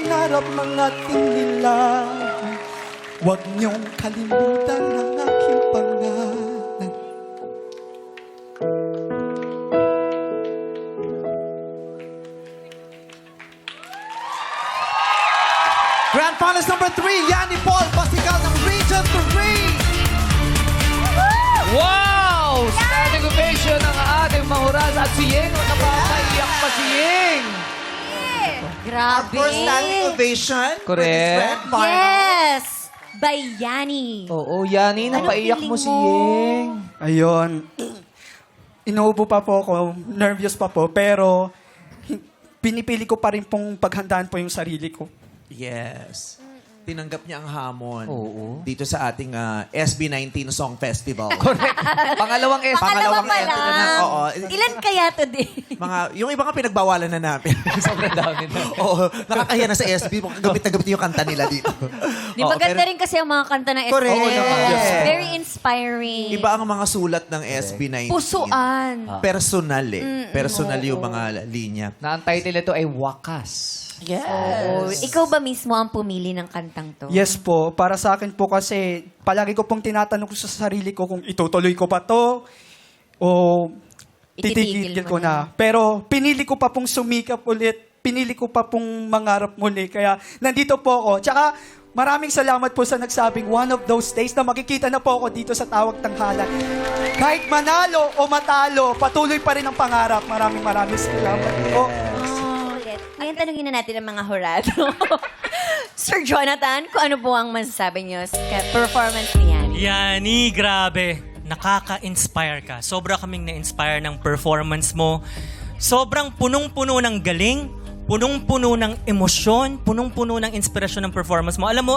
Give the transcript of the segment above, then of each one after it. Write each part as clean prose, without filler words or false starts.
pangarap, mga tinilaw. Huwag niyong kalimutan ang aking pangalan. Grand Finals number 3, Yanni Paul Pasigal ng Region 3. Wow! Standing ovation ng ating mahuras at si Yeng. Napapaiyak pa si Yeng. Grabe. For standing ovation. for this Correct. Grand Finals. Yes! By Yanni. Oo, Yanni, napaiyak mo si Yeng. Ayun. Inuubo pa po ako, nervous pa po, pero pinipili ko pa rin pong paghandaan po yung sarili ko. Yes. Tinanggap niya ang hamon. Oo. Dito sa ating SB19 Song Festival. Correct. Pangalawang S. Pangalawa pa entry na lang. Oo. Ilan kaya today? Yung iba nga pinagbawalan na namin. Sobrang dami na. Oo. Nakakahiya na sa SB. Gamit na gamit yung kanta nila dito. Di Oo, maganda pero rin kasi ang mga kanta ng SB. Correct. Oo naman. Yes. Very inspiring. Iba ang mga sulat ng SB19. Pusuan. Personal eh. Personal yung mga linya. Na ang title nito ay Wakas. Oo. Ikaw ba mismo ang pumili ng kantang to? Yes po, para sa akin po kasi palagi ko pong tinatanong ko sa sarili ko kung itutuloy ko pa to o Ititigil titigil mo ko na. Pero pinili ko pa pong sumikap ulit, pinili ko pa pong mangarap muli. Kaya nandito po ako. Tsaka maraming salamat po sa nagsabing one of those days na makikita na po ako dito sa Tawag Tanghalan. Kahit manalo o matalo, patuloy pa rin ang pangarap. Maraming salamat po. Ngayon, tanungin na natin ang mga hurado. Sir Jonathan, kung ano po ang masasabi niyo sa performance ni Yanni? Yani, grabe. Nakaka-inspire ka. Sobra kaming na-inspire ng performance mo. Sobrang punong-puno ng galing, punong-puno ng emosyon, punong-puno ng inspirasyon ng performance mo. Alam mo,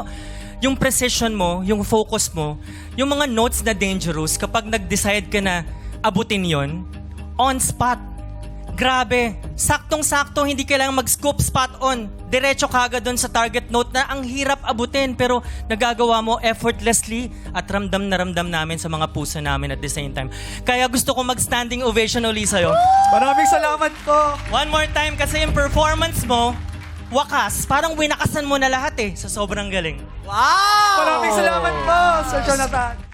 yung precision mo, yung focus mo, yung mga notes na dangerous, kapag nag-decide ka na abutin yon, on spot. Grabe, saktong-sakto, hindi kailangan mag-scoop spot on. Diretso kagad doon sa target note na ang hirap abutin pero nagagawa mo effortlessly at ramdam na ramdam namin sa mga puso namin at the same time. Kaya gusto ko mag-standing ovation uli sa'yo. Maraming salamat po. One more time kasi yung performance mo, wakas, parang winakasan mo na lahat eh sa sobrang galing. Wow! Maraming salamat po, Sir Jonathan.